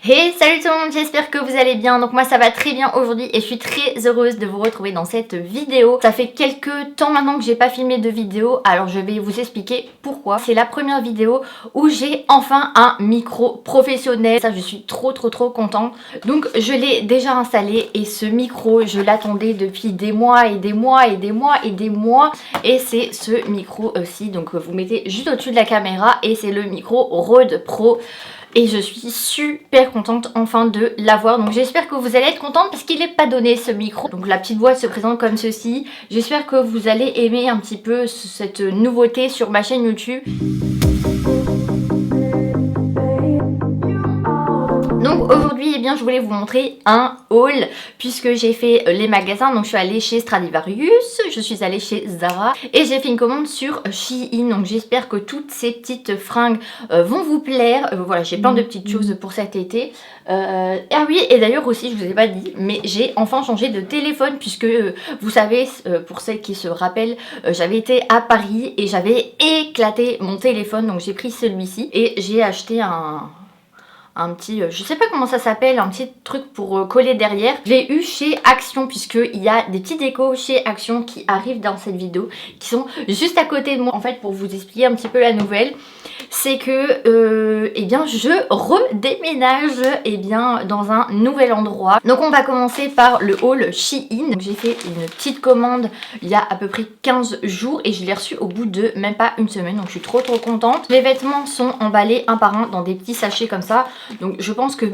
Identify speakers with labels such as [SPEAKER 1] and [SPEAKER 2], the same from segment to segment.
[SPEAKER 1] Hey, salut tout le monde, j'espère que vous allez bien. Donc moi ça va très bien aujourd'hui et je suis très heureuse de vous retrouver dans cette vidéo. Ça fait quelques temps maintenant que j'ai pas filmé de vidéo, alors je vais vous expliquer pourquoi. C'est la première vidéo où j'ai enfin un micro professionnel. Ça, je suis trop contente. Donc je l'ai déjà installé et ce micro je l'attendais depuis des mois et des mois et des mois et des mois. Et c'est ce micro-ci, donc vous mettez juste au-dessus de la caméra et c'est le micro Rode Pro. Et je suis super contente enfin de l'avoir. Donc j'espère que vous allez être contente parce qu'il n'est pas donné ce micro. Donc la petite boîte se présente comme ceci. J'espère que vous allez aimer un petit peu cette nouveauté sur ma chaîne YouTube. Donc aujourd'hui, eh bien, je voulais vous montrer un haul puisque j'ai fait les magasins. Donc je suis allée chez Stradivarius, je suis allée chez Zara et j'ai fait une commande sur Shein. Donc j'espère que toutes ces petites fringues vont vous plaire. Voilà, j'ai plein de petites choses pour cet été. Ah oui, et d'ailleurs aussi, je vous ai pas dit, mais j'ai enfin changé de téléphone puisque vous savez, pour celles qui se rappellent, j'avais été à Paris et j'avais éclaté mon téléphone. Donc j'ai pris celui-ci et j'ai acheté un petit, je sais pas comment ça s'appelle, un petit truc pour coller derrière. Je l'ai eu chez Action puisqu'il y a des petits décos chez Action qui arrivent dans cette vidéo, qui sont juste à côté de moi. En fait, pour vous expliquer un petit peu la nouvelle, c'est que eh bien je redéménage dans un nouvel endroit. Donc on va commencer par le haul Shein. J'ai fait une petite commande il y a à peu près 15 jours et je l'ai reçu au bout de même pas une semaine, donc je suis trop contente. Les vêtements sont emballés un par un dans des petits sachets comme ça. Donc je pense que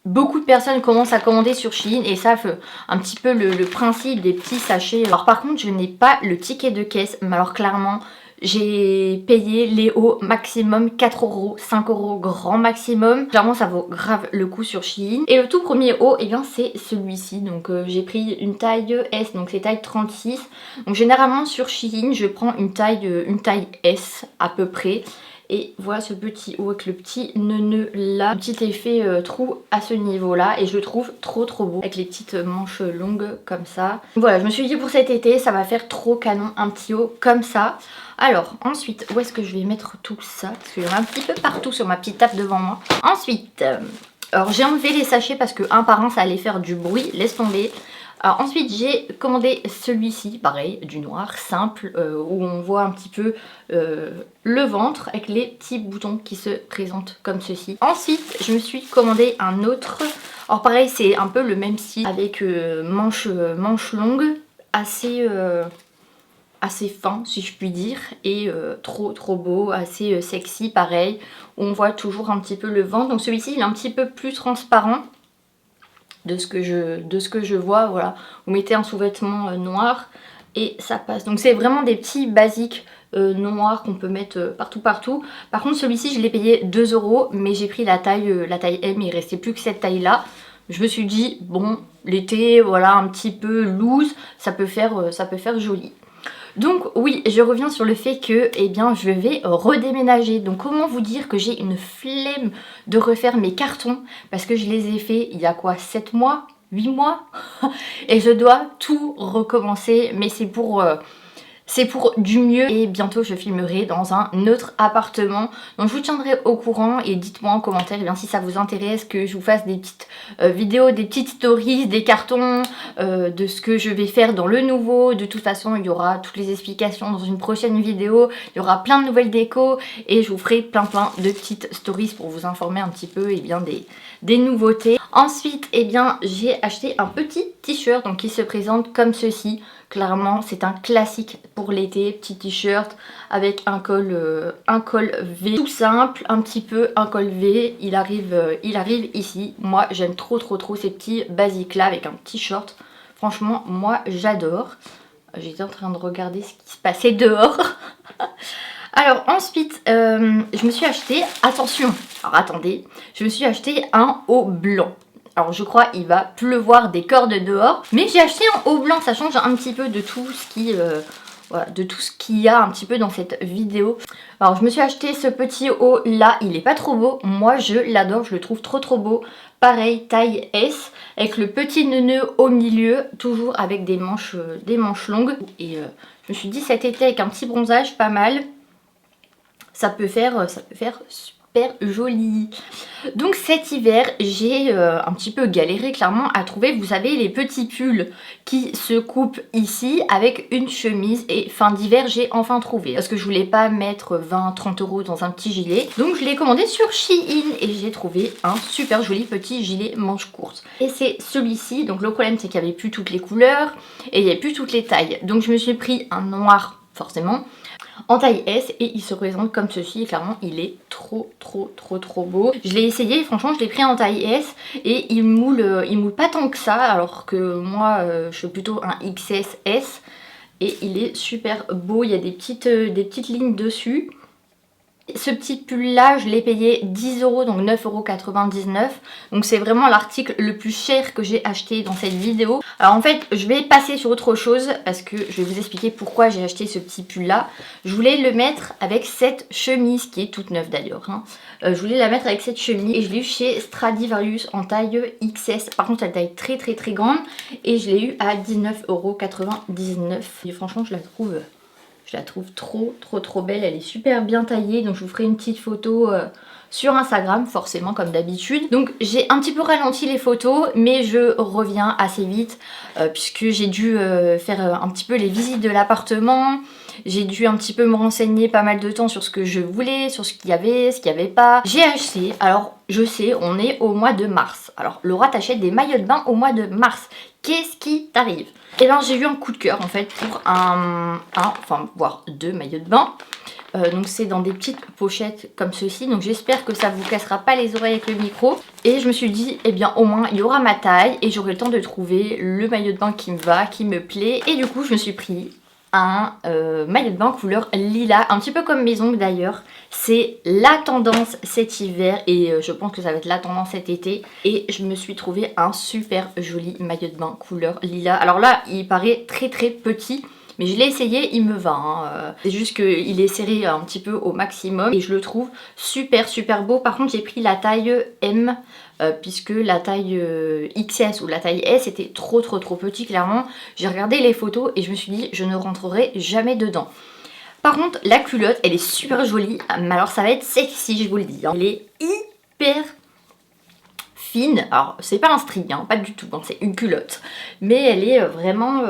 [SPEAKER 1] beaucoup de personnes commencent à commander sur Shein et savent un petit peu le principe des petits sachets. Alors par contre je n'ai pas le ticket de caisse, mais alors clairement j'ai payé les hauts maximum 4 €, 5 € grand maximum. Clairement ça vaut grave le coup sur Shein. Et le tout premier haut, eh bien c'est celui-ci. Donc j'ai pris une taille S, donc c'est taille 36. Donc généralement sur Shein je prends une taille S à peu près. Et voilà ce petit haut avec le petit nœud là, petit effet trou à ce niveau là, et je le trouve trop beau avec les petites manches longues comme ça. Voilà, je me suis dit pour cet été ça va faire trop canon un petit haut comme ça. Alors ensuite, où est-ce que je vais mettre tout ça? Parce qu'il y en a un petit peu partout sur ma petite table devant moi. Ensuite, alors j'ai enlevé les sachets parce que un par un ça allait faire du bruit, laisse tomber. Alors ensuite j'ai commandé celui-ci, pareil, du noir, simple, où on voit un petit peu le ventre avec les petits boutons qui se présentent comme ceci. Ensuite je me suis commandé un autre, alors pareil c'est un peu le même style avec manches longues, assez fin si je puis dire, et trop beau, assez sexy pareil, où on voit toujours un petit peu le ventre. Donc celui-ci il est un petit peu plus transparent de ce que je vois. Voilà, vous mettez un sous-vêtement noir et ça passe. Donc c'est vraiment des petits basiques noirs qu'on peut mettre partout. Par contre celui-ci je l'ai payé 2 €, mais j'ai pris la taille M, il restait plus que cette taille là. Je me suis dit bon, l'été, voilà, un petit peu loose, ça peut faire joli. Donc oui, je reviens sur le fait que eh bien, je vais redéménager. Donc comment vous dire que j'ai une flemme de refaire mes cartons parce que je les ai fait il y a quoi, 7 mois, 8 mois et je dois tout recommencer, mais c'est pour du mieux. Et bientôt je filmerai dans un autre appartement. Donc je vous tiendrai au courant et dites-moi en commentaire bien, si ça vous intéresse que je vous fasse des petites vidéos, des petites stories, des cartons, de ce que je vais faire dans le nouveau. De toute façon il y aura toutes les explications dans une prochaine vidéo. Il y aura plein de nouvelles décos et je vous ferai plein de petites stories pour vous informer un petit peu des nouveautés. Ensuite j'ai acheté un petit t-shirt donc qui se présente comme ceci. Clairement c'est un classique pour l'été, petit t-shirt avec un col V, tout simple, un petit peu un col V, il arrive ici. Moi j'aime trop ces petits basiques là avec un petit short. Franchement moi j'adore. J'étais en train de regarder ce qui se passait dehors. Alors ensuite je me suis acheté, attention, alors attendez, je me suis acheté un haut blanc. Alors je crois il va pleuvoir des cordes dehors, mais j'ai acheté un haut blanc, ça change un petit peu de tout ce qui voilà, de tout ce qu'il y a un petit peu dans cette vidéo. Alors je me suis acheté ce petit haut là, il est pas trop beau, moi je l'adore, je le trouve trop beau. Pareil, taille S, avec le petit nœud au milieu, toujours avec des manches longues. Et je me suis dit cet été avec un petit bronzage pas mal, ça peut faire super joli. Donc cet hiver, j'ai un petit peu galéré clairement à trouver, vous savez, les petits pulls qui se coupent ici avec une chemise. Et fin d'hiver, j'ai enfin trouvé. Parce que je voulais pas mettre 20-30 € dans un petit gilet. Donc je l'ai commandé sur Shein et j'ai trouvé un super joli petit gilet manche courte. Et c'est celui-ci. Donc le problème, c'est qu'il n'y avait plus toutes les couleurs et il n'y avait plus toutes les tailles. Donc je me suis pris un noir, forcément, en taille S et il se présente comme ceci et clairement il est trop beau. Je l'ai essayé et franchement je l'ai pris en taille S et il moule pas tant que ça alors que moi je suis plutôt un XS et il est super beau, il y a des petites lignes dessus. Ce petit pull là je l'ai payé 10 €, donc 9,99 €. Donc c'est vraiment l'article le plus cher que j'ai acheté dans cette vidéo. Alors en fait je vais passer sur autre chose parce que je vais vous expliquer pourquoi j'ai acheté ce petit pull là. Je voulais le mettre avec cette chemise qui est toute neuve d'ailleurs. Je voulais la mettre avec cette chemise et je l'ai eu chez Stradivarius en taille XS. Par contre la taille très grande et je l'ai eu à 19,99 €. Et franchement je la trouve trop belle, elle est super bien taillée, donc je vous ferai une petite photo sur Instagram, forcément comme d'habitude. Donc j'ai un petit peu ralenti les photos, mais je reviens assez vite, puisque j'ai dû faire un petit peu les visites de l'appartement, j'ai dû un petit peu me renseigner pas mal de temps sur ce que je voulais, sur ce qu'il y avait, ce qu'il n'y avait pas. J'ai acheté, alors je sais, on est au mois de mars. Alors Laura t'achète des maillots de bain au mois de mars. Qu'est-ce qui t'arrive? Et bien j'ai eu un coup de cœur en fait pour voire deux maillots de bain. Donc c'est dans des petites pochettes comme ceci. Donc j'espère que ça vous cassera pas les oreilles avec le micro. Et je me suis dit, eh bien au moins il y aura ma taille et j'aurai le temps de trouver le maillot de bain qui me va, qui me plaît. Et du coup je me suis pris un maillot de bain couleur lilas, un petit peu comme mes ongles d'ailleurs. C'est la tendance cet hiver et je pense que ça va être la tendance cet été. Et je me suis trouvé un super joli maillot de bain couleur lilas. Alors là il paraît très petit, mais je l'ai essayé, il me va. C'est juste qu'il est serré un petit peu au maximum et je le trouve super beau. Par contre j'ai pris la taille M, puisque la taille XS ou la taille S était trop petit clairement. J'ai regardé les photos et je me suis dit je ne rentrerai jamais dedans. Par contre la culotte elle est super jolie, mais alors ça va être sexy, je vous le dis. Elle est hyper fine, alors c'est pas un string, pas du tout, c'est une culotte. Mais elle est vraiment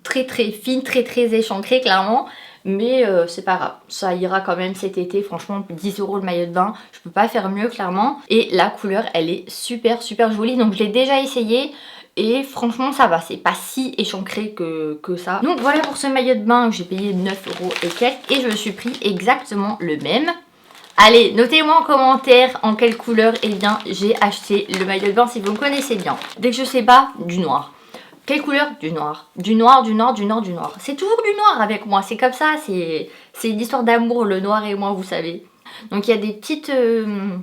[SPEAKER 1] très fine, très échancrée clairement. Mais c'est pas grave, ça ira quand même cet été. Franchement 10 € le maillot de bain, je peux pas faire mieux clairement. Et la couleur elle est super jolie, donc je l'ai déjà essayé et franchement ça va, c'est pas si échancré que ça. Donc voilà pour ce maillot de bain que j'ai payé 9 € et quelques et je me suis pris exactement le même. Allez, notez-moi en commentaire en quelle couleur j'ai acheté le maillot de bain si vous me connaissez bien. Dès que je sais pas, du noir. Quelle couleur? Du noir. Du noir. C'est toujours du noir avec moi, c'est comme ça, c'est une histoire d'amour, le noir et moi, vous savez. Donc il y a des petites,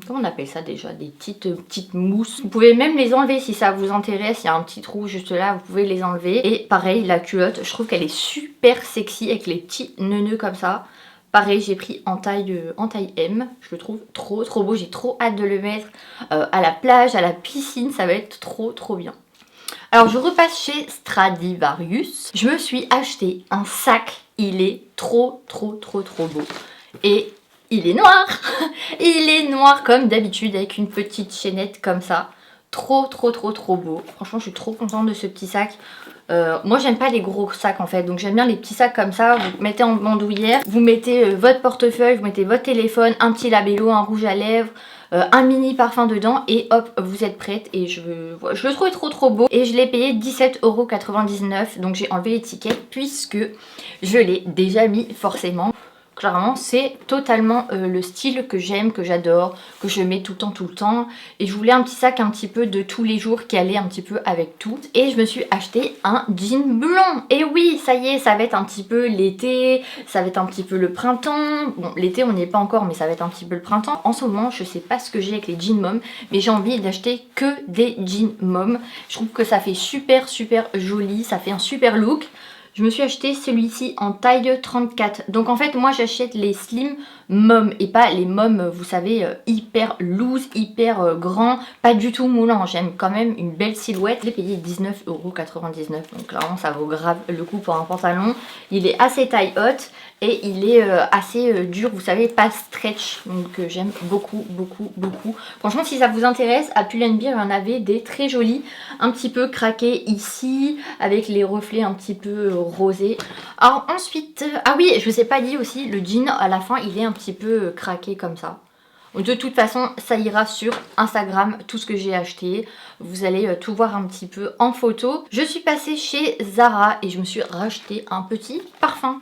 [SPEAKER 1] comment on appelle ça déjà? Des petites mousses. Vous pouvez même les enlever si ça vous intéresse, il y a un petit trou juste là, vous pouvez les enlever. Et pareil, la culotte, je trouve qu'elle est super sexy avec les petits nœuds comme ça. Pareil, j'ai pris en taille M, je le trouve trop beau, j'ai trop hâte de le mettre à la plage, à la piscine, ça va être trop bien. Alors je repasse chez Stradivarius, je me suis acheté un sac, il est trop beau. Et il est noir, il est noir comme d'habitude avec une petite chaînette comme ça. Trop beau, franchement je suis trop contente de ce petit sac. Moi j'aime pas les gros sacs en fait, donc j'aime bien les petits sacs comme ça. Vous mettez en bandoulière, vous mettez votre portefeuille, vous mettez votre téléphone, un petit labello, un rouge à lèvres, un mini parfum dedans et hop vous êtes prête. Et je le trouvais trop beau et je l'ai payé 17,99 €. Donc j'ai enlevé l'étiquette puisque je l'ai déjà mis forcément. Clairement c'est totalement le style que j'aime, que j'adore, que je mets tout le temps. Et je voulais un petit sac un petit peu de tous les jours qui allait un petit peu avec tout. Et je me suis acheté un jean blanc. Et oui, ça y est, ça va être un petit peu l'été, ça va être un petit peu le printemps. Bon, l'été on n'y est pas encore, mais ça va être un petit peu le printemps. En ce moment, je sais pas ce que j'ai avec les jeans mom, mais j'ai envie d'acheter que des jeans mom. Je trouve que ça fait super joli, ça fait un super look. Je me suis acheté celui-ci en taille 34. Donc en fait moi j'achète les slim mom et pas les mom, vous savez, hyper loose, hyper grand, pas du tout moulant. J'aime quand même une belle silhouette. Je l'ai payé 19,99 €. Donc clairement ça vaut grave le coup pour un pantalon. Il est assez taille haute et il est assez dur, vous savez, pas stretch. Donc j'aime beaucoup, beaucoup, beaucoup. Franchement si ça vous intéresse, à Pull&Bear il y en avait des très jolis, un petit peu craqués ici, avec les reflets un petit peu rosés. Alors ensuite, ah oui, je vous ai pas dit aussi, le jean à la fin il est un petit peu craqué comme ça. De toute façon, ça ira sur Instagram, tout ce que j'ai acheté. Vous allez tout voir un petit peu en photo. Je suis passée chez Zara et je me suis racheté un petit parfum.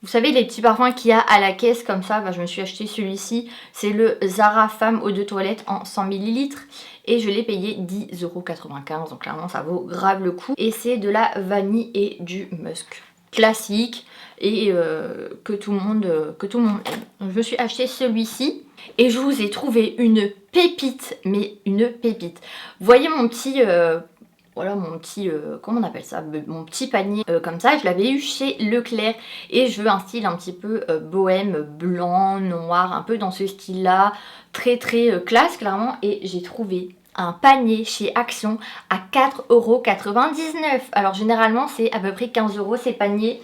[SPEAKER 1] Vous savez les petits parfums qu'il y a à la caisse comme ça, bah, je me suis acheté celui-ci. C'est le Zara Femme Eau de Toilette en 100 ml. Et je l'ai payé 10,95 €. Donc clairement ça vaut grave le coup. Et c'est de la vanille et du musk. Classique et que tout le monde aime. Donc, je me suis acheté celui-ci et je vous ai trouvé une pépite, mais une pépite. Vous voyez mon petit... voilà mon petit, comment on appelle ça, mon petit panier comme ça, je l'avais eu chez Leclerc et je veux un style un petit peu bohème, blanc, noir, un peu dans ce style là, très très classe clairement, et j'ai trouvé un panier chez Action à 4,99 €. Alors généralement c'est à peu près 15 € ces paniers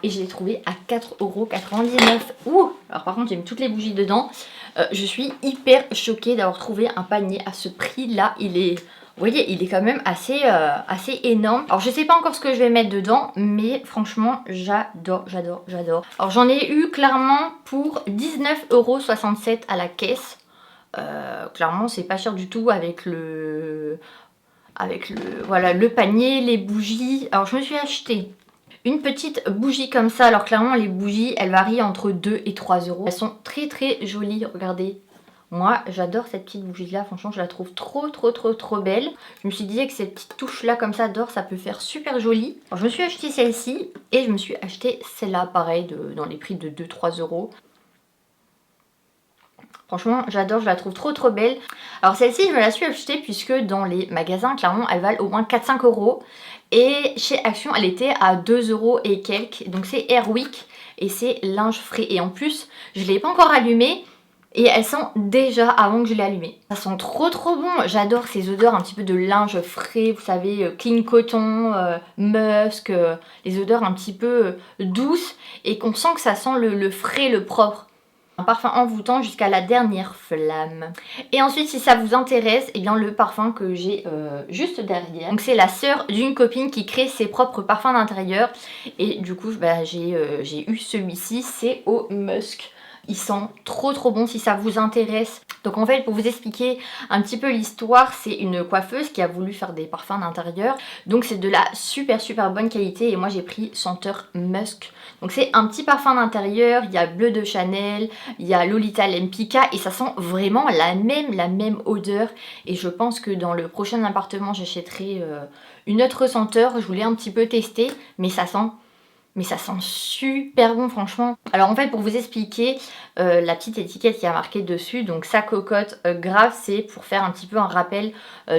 [SPEAKER 1] et je l'ai trouvé à 4,99 €. Ouh, alors par contre j'ai mis toutes les bougies dedans. Je suis hyper choquée d'avoir trouvé un panier à ce prix là, il est... Vous voyez, il est quand même assez énorme. Alors, je sais pas encore ce que je vais mettre dedans, mais franchement, j'adore, j'adore, j'adore. Alors, j'en ai eu clairement pour 19,67 € à la caisse. Clairement, c'est pas cher du tout avec voilà, le panier, les bougies. Alors, je me suis acheté une petite bougie comme ça. Alors, clairement, les bougies, elles varient entre 2 et 3 €. Elles sont très, très jolies, regardez. Moi, j'adore cette petite bougie-là. Franchement, je la trouve trop, trop, trop, trop belle. Je me suis dit que ces petites touches-là, comme ça, d'or, ça peut faire super joli. Alors, je me suis acheté celle-ci et je me suis acheté celle-là, pareil, dans les prix de 2-3 €. Franchement, j'adore, je la trouve trop, trop belle. Alors, celle-ci, je me la suis achetée puisque dans les magasins, clairement, elles valent au moins 4-5 €. Et chez Action, elle était à 2 € et quelques. Donc, c'est Airwick et c'est linge frais. Et en plus, je ne l'ai pas encore allumée. Et elles sentent déjà avant que je l'ai allumée. Ça sent trop trop bon. J'adore ces odeurs un petit peu de linge frais, vous savez, clean coton, musk, les odeurs un petit peu douces et qu'on sent que ça sent le frais, le propre. Un parfum envoûtant jusqu'à la dernière flamme. Et ensuite, si ça vous intéresse, eh bien le parfum que j'ai juste derrière. Donc c'est la sœur d'une copine qui crée ses propres parfums d'intérieur. Et du coup, bah, j'ai eu celui-ci, c'est au musk. Il sent trop trop bon si ça vous intéresse. Donc en fait, pour vous expliquer un petit peu l'histoire, c'est une coiffeuse qui a voulu faire des parfums d'intérieur. Donc c'est de la super super bonne qualité et moi j'ai pris senteur musk. Donc c'est un petit parfum d'intérieur, il y a Bleu de Chanel, il y a Lolita Lempicka et ça sent vraiment la même odeur. Et je pense que dans le prochain appartement, j'achèterai une autre senteur. Je voulais un petit peu tester, mais ça sent super bon franchement. Alors en fait pour vous expliquer la petite étiquette qui a marqué dessus, donc sa cocotte grave, c'est pour faire un petit peu un rappel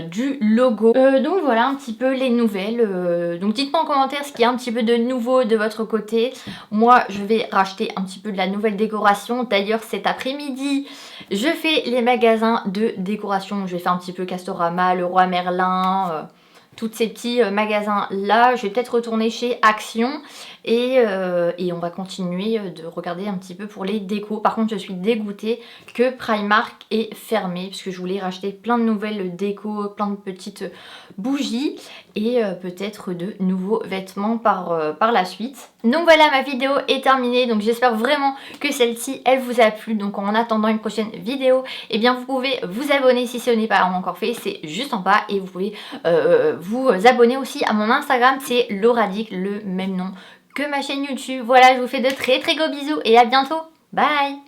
[SPEAKER 1] du logo. Donc voilà un petit peu les nouvelles. Donc dites-moi en commentaire ce qu'il y a un petit peu de nouveau de votre côté. Moi je vais racheter un petit peu de la nouvelle décoration. D'ailleurs cet après-midi je fais les magasins de décoration. Je vais faire un petit peu Castorama, Leroy Merlin... tous ces petits magasins là. Je vais peut-être retourner chez Action et on va continuer de regarder un petit peu pour les décos. Par contre je suis dégoûtée que Primark est fermé puisque je voulais racheter plein de nouvelles décos, plein de petites bougies et peut-être de nouveaux vêtements par la suite. Donc voilà, ma vidéo est terminée, donc j'espère vraiment que celle-ci elle vous a plu. Donc en attendant une prochaine vidéo, eh bien vous pouvez vous abonner si ce n'est pas encore fait, c'est juste en bas, et vous pouvez vous abonner aussi à mon Instagram, c'est Lauradic, le même nom que ma chaîne YouTube. Voilà, je vous fais de très très gros bisous et à bientôt. Bye!